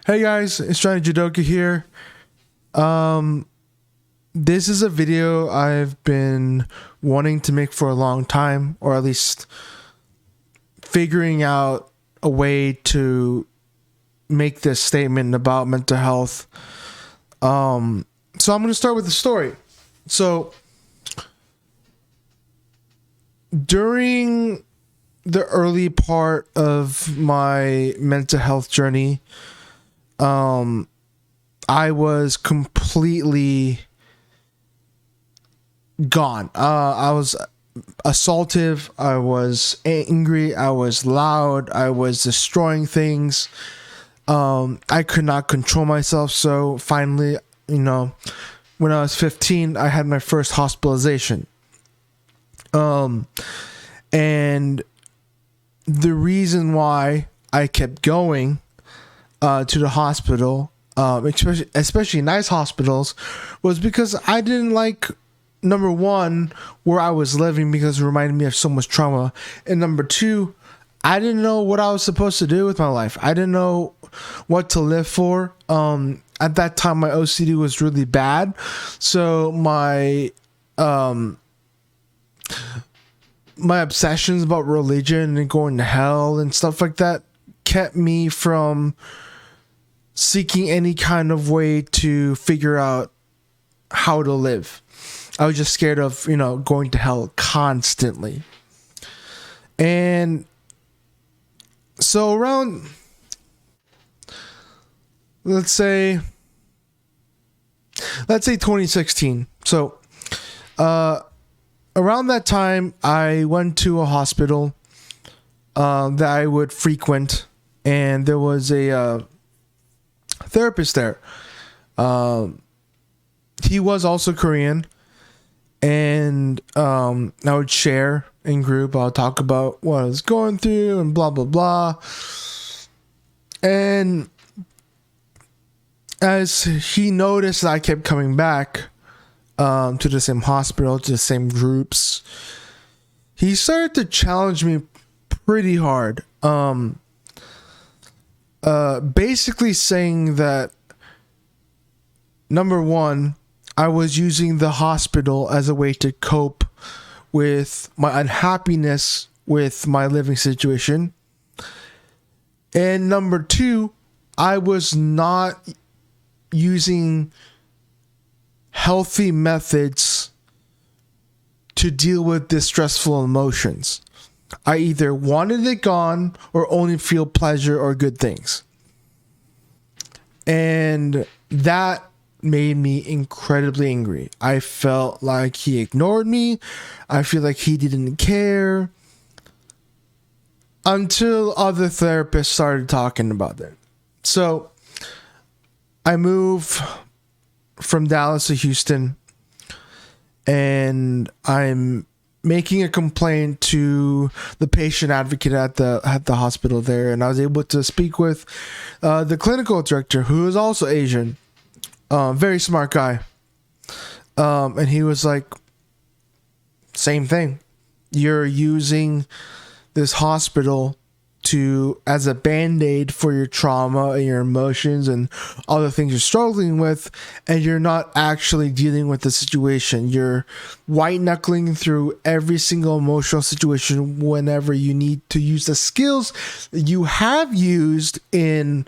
Hey guys, it's Johnny Judoka here. Um, this is a video I've been wanting to make for a long time, or at least figuring out a way to make this statement about mental health. So I'm going to start with the story. So during the early part of my mental health journey, I was completely gone. I was assaultive. I was angry. I was loud. I was destroying things. I could not control myself. So finally, when I was 15, I had my first hospitalization. And the reason why I kept going to the hospital, especially nice hospitals, was because I didn't like, number one, where I was living because it reminded me of so much trauma, and number two, I didn't know what I was supposed to do with my life. I didn't know what to live for. At that time, my OCD was really bad, so my obsessions about religion and going to hell and stuff like that kept me from seeking any kind of way to figure out how to live. I was just scared of, going to hell constantly. And so around, let's say 2016. So, around that time, I went to a hospital that I would frequent, and there was a therapist there. He was also Korean, and I would share in group. I'll talk about what I was going through and blah blah blah. And as he noticed that I kept coming back to the same hospital, to the same groups, he started to challenge me pretty hard. Basically saying that, number one, I was using the hospital as a way to cope with my unhappiness with my living situation. And number two, I was not using healthy methods to deal with distressful emotions. I either wanted it gone or only feel pleasure or good things. And that made me incredibly angry. I felt like he ignored me. I feel like he didn't care. Until other therapists started talking about it. So I moved from Dallas to Houston, and I'm making a complaint to the patient advocate at the hospital there, and I was able to speak with the clinical director, who is also Asian, very smart guy, and he was like, same thing, you're using this hospital as a band-aid for your trauma and your emotions and all the things you're struggling with, and you're not actually dealing with the situation. You're white-knuckling through every single emotional situation whenever you need to use the skills you have used in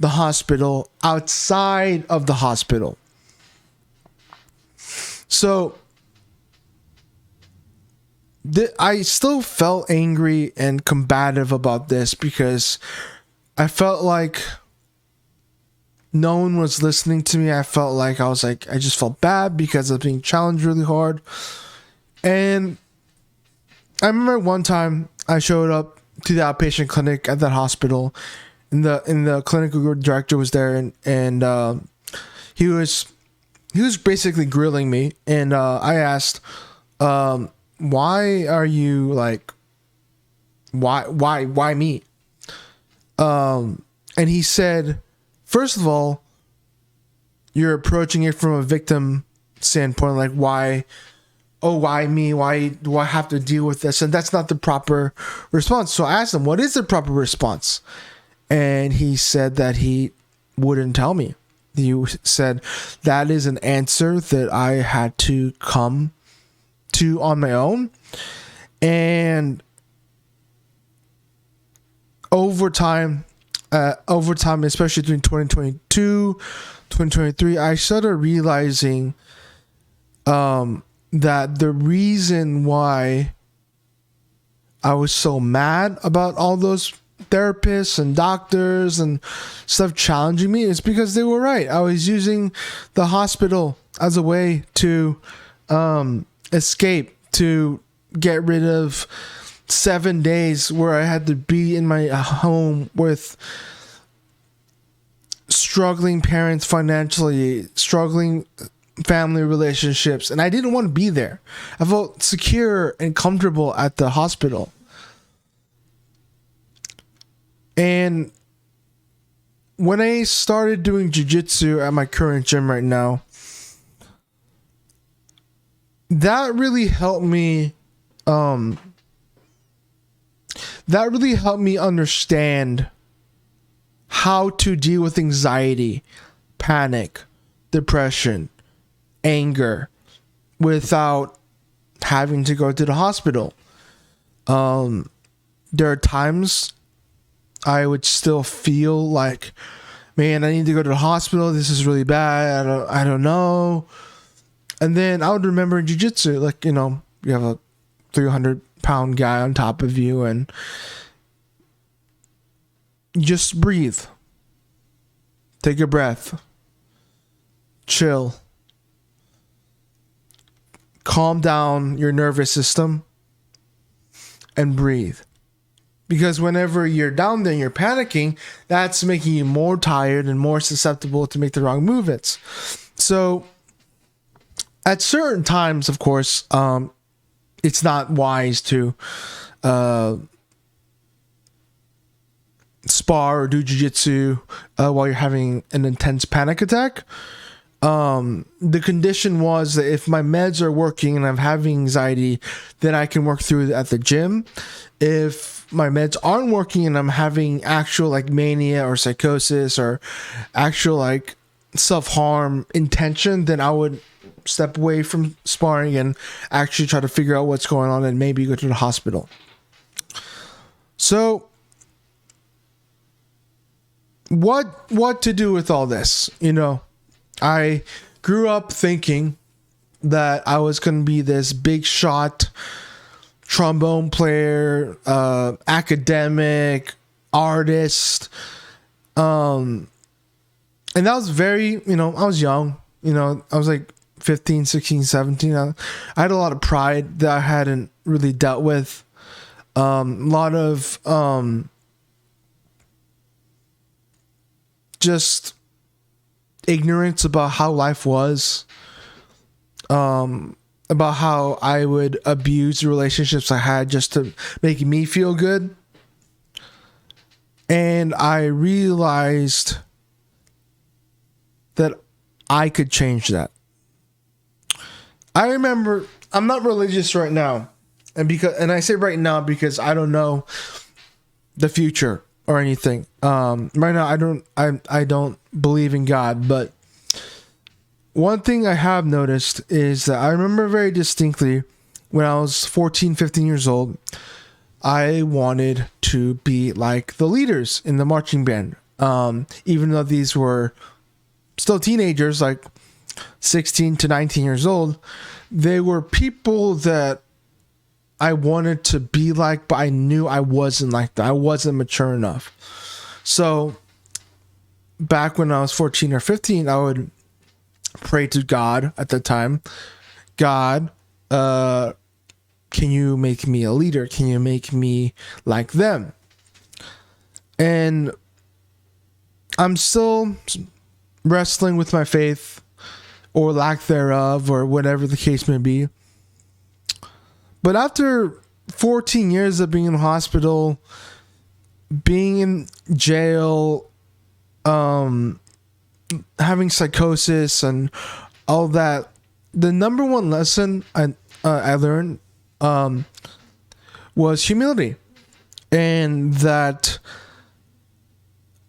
the hospital outside of the hospital. So I still felt angry and combative about this because I felt like no one was listening to me. I just felt bad because I was being challenged really hard. And I remember one time I showed up to the outpatient clinic at that hospital, and the clinical director was there, and he was basically grilling me, and I asked, why are you like, why me? And he said, first of all, you're approaching it from a victim standpoint, like why me? Why do I have to deal with this? And that's not the proper response. So I asked him, what is the proper response? And he said that he wouldn't tell me. He said that is an answer that I had to come to on my own. And over time, especially during 2022, 2023, I started realizing that the reason why I was so mad about all those therapists and doctors and stuff challenging me is because they were right. I was using the hospital as a way to escape, to get rid of 7 days where I had to be in my home with struggling parents financially, struggling family relationships, and I didn't want to be there. I felt secure and comfortable at the hospital. And when I started doing jiu-jitsu at my current gym right now, that really helped me understand how to deal with anxiety, panic, depression, anger without having to go to the hospital. There are times I would still feel like, man, I need to go to the hospital. This is really bad. I don't know. And then I would remember in jiu-jitsu, like, you know, you have a 300-pound guy on top of you and just breathe. Take a breath. Chill. Calm down your nervous system and breathe. Because whenever you're down there and you're panicking, that's making you more tired and more susceptible to make the wrong movements. So at certain times, of course, it's not wise to spar or do jiu-jitsu while you're having an intense panic attack. The condition was that if my meds are working and I'm having anxiety, then I can work through it at the gym. If my meds aren't working and I'm having actual like mania or psychosis or actual like self-harm intention, then I would step away from sparring and actually try to figure out what's going on and maybe go to the hospital. So what to do with all this? You know, I grew up thinking that I was going to be this big shot trombone player, academic, artist. And that was very, you know, I was young, you know, I was like 15, 16, 17. I had a lot of pride that I hadn't really dealt with. A lot of just ignorance about how life was, about how I would abuse the relationships I had just to make me feel good. And I realized that I could change that. I remember, I'm not religious right now, and I say right now because I don't know the future or anything. Right now I don't believe in God, but one thing I have noticed is that I remember very distinctly when I was 14, 15 years old, I wanted to be like the leaders in the marching band. Even though these were still teenagers, like 16 to 19 years old, they were people that I wanted to be like, but I knew I wasn't like that. I wasn't mature enough. So back when I was 14 or 15, I would pray to God at the time. God, can you make me a leader? Can you make me like them? And I'm still wrestling with my faith or lack thereof, or whatever the case may be. But after 14 years of being in the hospital, being in jail, having psychosis and all that, the number one lesson I learned was humility. And that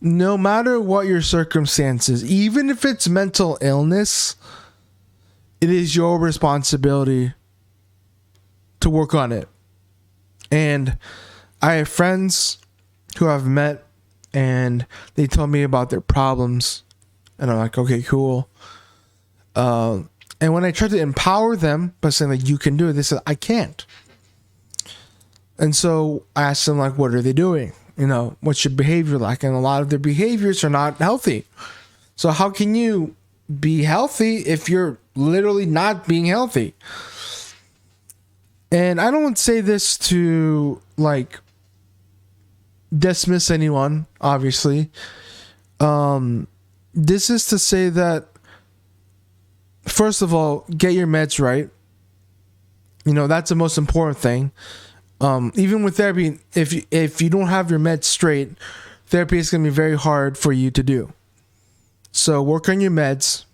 no matter what your circumstances, even if it's mental illness, it is your responsibility to work on it. And I have friends who I've met and they tell me about their problems. And I'm like, okay, cool. And when I try to empower them by saying like, you can do it, they said, I can't. And so I asked them like, what are they doing? You know, what's your behavior like? And a lot of their behaviors are not healthy. So how can you be healthy if you're literally not being healthy? And I don't say this to like dismiss anyone, obviously. This is to say that, first of all, get your meds right. You know, that's the most important thing. Even with therapy, if you don't have your meds straight, therapy is going to be very hard for you to do. So work on your meds.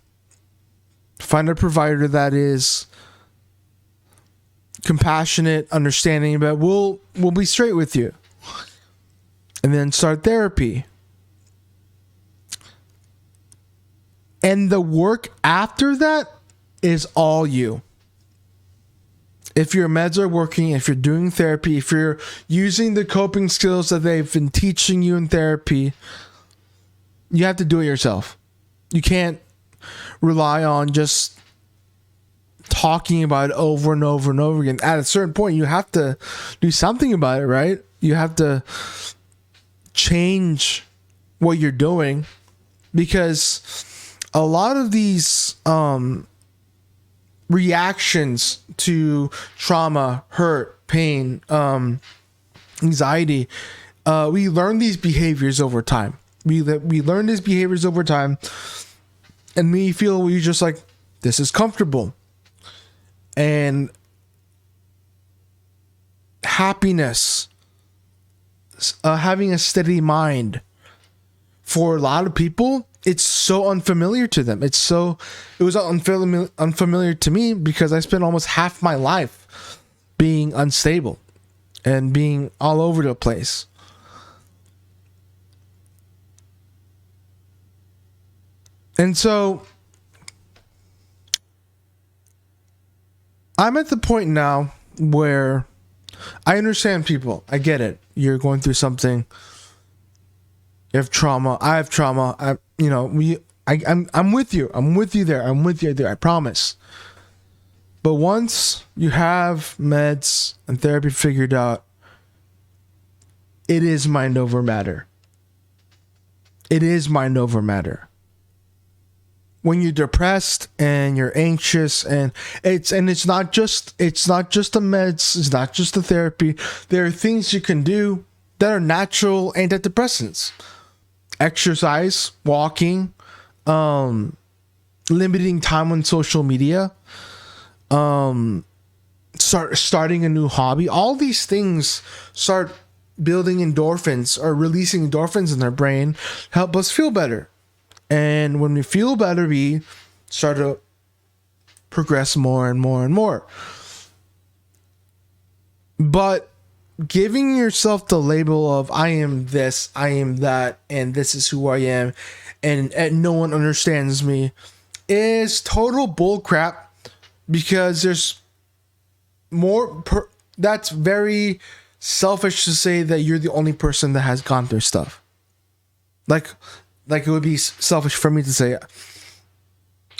Find a provider that is compassionate, understanding, but we'll be straight with you. And then start therapy. And the work after that is all you. If your meds are working, if you're doing therapy, if you're using the coping skills that they've been teaching you in therapy, you have to do it yourself. You can't rely on just talking about it over and over and over again. At a certain point, you have to do something about it, right? You have to change what you're doing, because a lot of these reactions to trauma, hurt, pain, anxiety, we learn these behaviors over time. We learn these behaviors over time, and we feel we just like, this is comfortable. And happiness, having a steady mind, for a lot of people, it's so unfamiliar to them. It was unfamiliar to me, because I spent almost half my life being unstable and being all over the place. And so I'm at the point now where I understand people. I get it. You're going through something. You have trauma. I have trauma. I'm with you. I'm with you there. I'm with you there. I promise. But once you have meds and therapy figured out, it is mind over matter. It is mind over matter. When you're depressed and you're anxious, and it's not just the meds, it's not just the therapy. There are things you can do that are natural antidepressants. Exercise, walking, limiting time on social media, starting a new hobby. All these things start building endorphins or releasing endorphins in their brain, help us feel better. And when we feel better, we start to progress more and more and more. But giving yourself the label of I am this, I am that, and this is who I am, and no one understands me, is total bullcrap, because there's more. That's very selfish to say that you're the only person that has gone through stuff. Like it would be selfish for me to say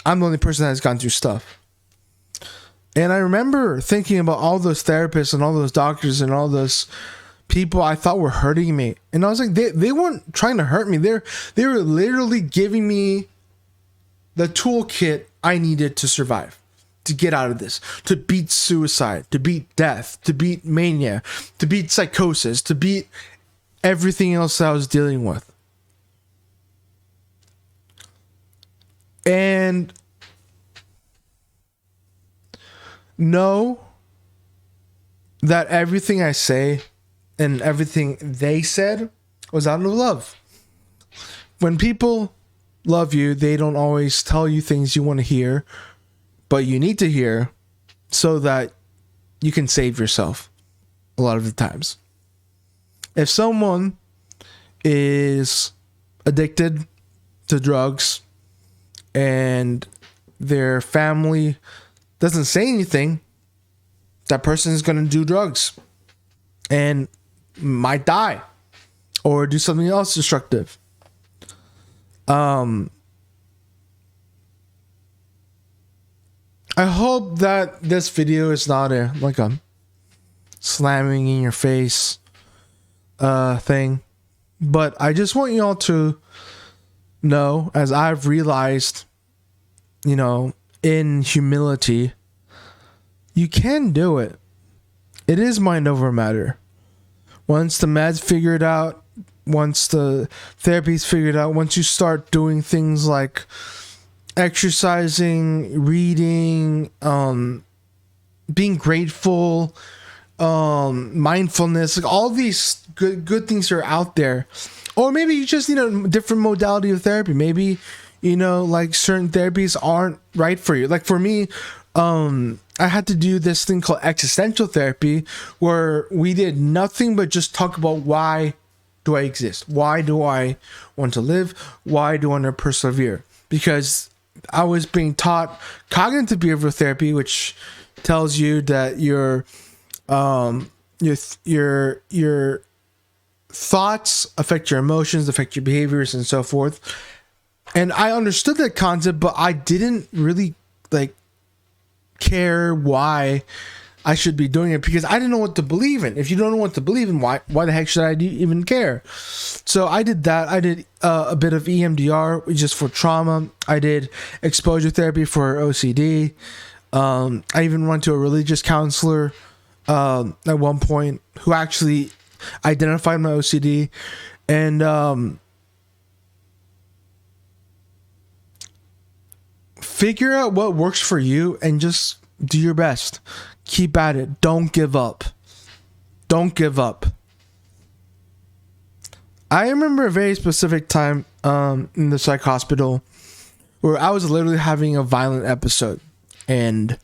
I'm the only person that has gone through stuff. And I remember thinking about all those therapists and all those doctors and all those people I thought were hurting me. And I was like, they weren't trying to hurt me. They were literally giving me the toolkit I needed to survive, to get out of this, to beat suicide, to beat death, to beat mania, to beat psychosis, to beat everything else I was dealing with. And know that everything I say and everything they said was out of love. When people love you, they don't always tell you things you want to hear, but you need to hear so that you can save yourself a lot of the times. If someone is addicted to drugs and their family doesn't say anything, that person is going to do drugs and might die or do something else destructive. I hope that this video is not a slamming in your face thing, but I just want y'all to know, as I've realized, in humility, you can do it. It is mind over matter. Once the meds figured out, once the therapy's figured out, once you start doing things like exercising, reading, being grateful, mindfulness, like all these good things are out there. Or maybe you just need a different modality of therapy. Maybe, like certain therapies aren't right for you. Like for me, I had to do this thing called existential therapy, where we did nothing but just talk about why do I exist? Why do I want to live? Why do I want to persevere? Because I was being taught cognitive behavioral therapy, which tells you that your thoughts affect your emotions, affect your behaviors, and so forth. And I understood that concept, but I didn't really care why I should be doing it, because I didn't know what to believe in. If you don't know what to believe in, why the heck should I even care? So I did that. I did a bit of EMDR just for trauma. I did exposure therapy for OCD. I even went to a religious counselor at one point who actually identified my OCD, and figure out what works for you and just do your best. Keep at it. Don't give up. Don't give up. I remember a very specific time in the psych hospital where I was literally having a violent episode, and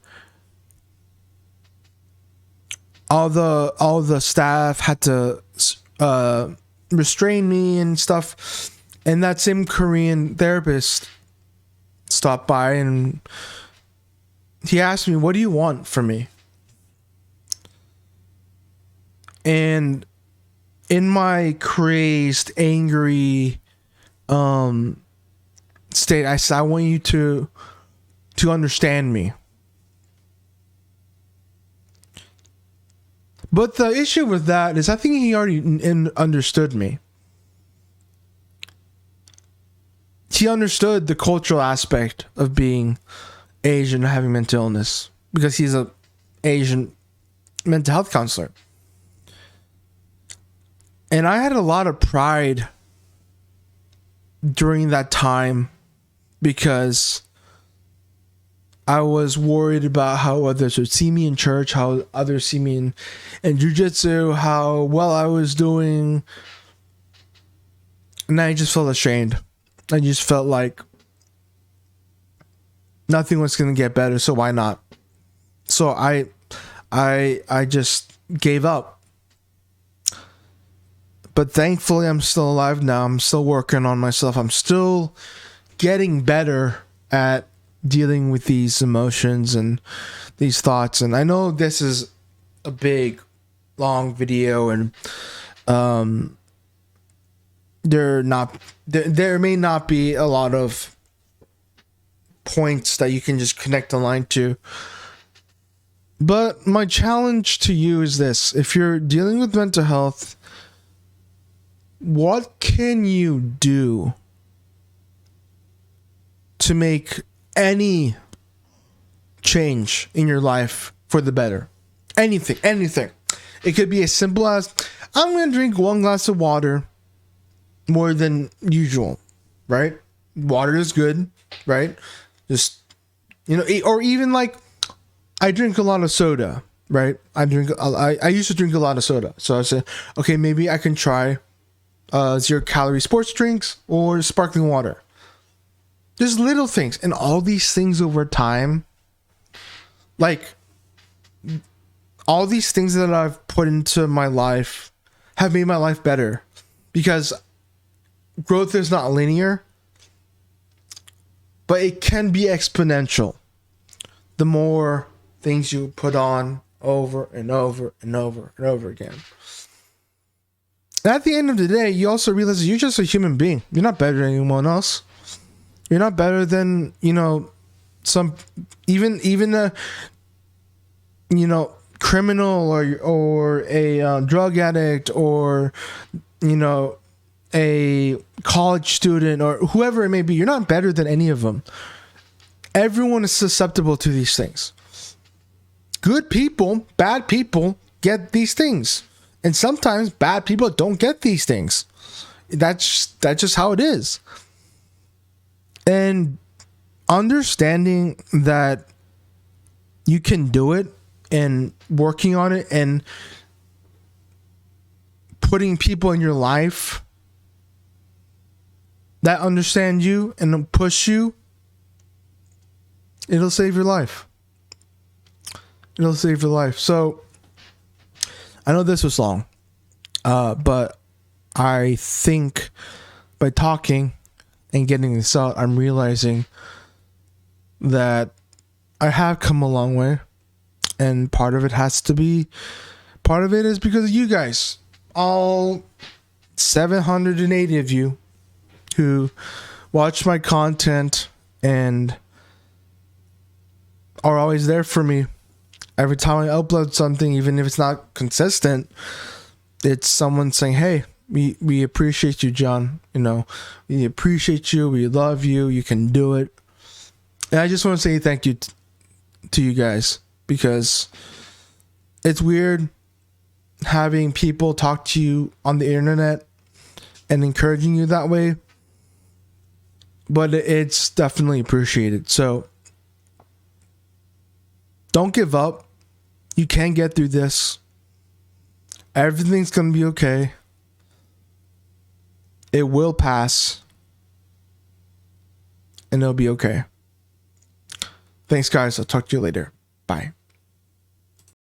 all the staff had to restrain me and stuff. And that same Korean therapist stopped by and he asked me, "What do you want from me?" And in my crazed, angry state, I said, "I want you to understand me." But the issue with that is I think he already understood me. He understood the cultural aspect of being Asian and having mental illness, because he's a Asian mental health counselor. And I had a lot of pride during that time, because I was worried about how others would see me in church, how others see me in jiu-jitsu, how well I was doing. And I just felt ashamed. I just felt like nothing was going to get better, so why not? So I just gave up. But thankfully, I'm still alive now. I'm still working on myself. I'm still getting better at dealing with these emotions and these thoughts. And I know this is a big, long video, and there may not be a lot of points that you can just connect the line to. But my challenge to you is this: if you're dealing with mental health, what can you do to make any change in your life for the better? Anything. It could be as simple as, I'm going to drink 1 glass of water more than usual, right? Water is good, right? Just, or even like, I drink a lot of soda, right? I used to drink a lot of soda. So I said, okay, maybe I can try 0-calorie sports drinks or sparkling water. There's little things, and all these things over time, like all these things that I've put into my life have made my life better, because growth is not linear, but it can be exponential. The more things you put on over and over and over and over again. And at the end of the day, you also realize that you're just a human being. You're not better than anyone else. You're not better than, some, even a, criminal or a drug addict or, a college student or whoever it may be. You're not better than any of them. Everyone is susceptible to these things. Good people, bad people get these things. And sometimes bad people don't get these things. That's just how it is. And understanding that you can do it and working on it and putting people in your life that understand you and push you, it'll save your life. It'll save your life. So I know this was long, but I think by talking and getting this out, I'm realizing that I have come a long way. And part of it is because of you guys. All 780 of you who watch my content and are always there for me. Every time I upload something, even if it's not consistent, it's someone saying, hey, we appreciate you, John. We appreciate you. We love you. You can do it. And I just want to say thank you to you guys, because it's weird having people talk to you on the internet and encouraging you that way, but it's definitely appreciated. So don't give up. You can get through this. Everything's going to be okay. It will pass. And it'll be okay. Thanks, guys. I'll talk to you later. Bye.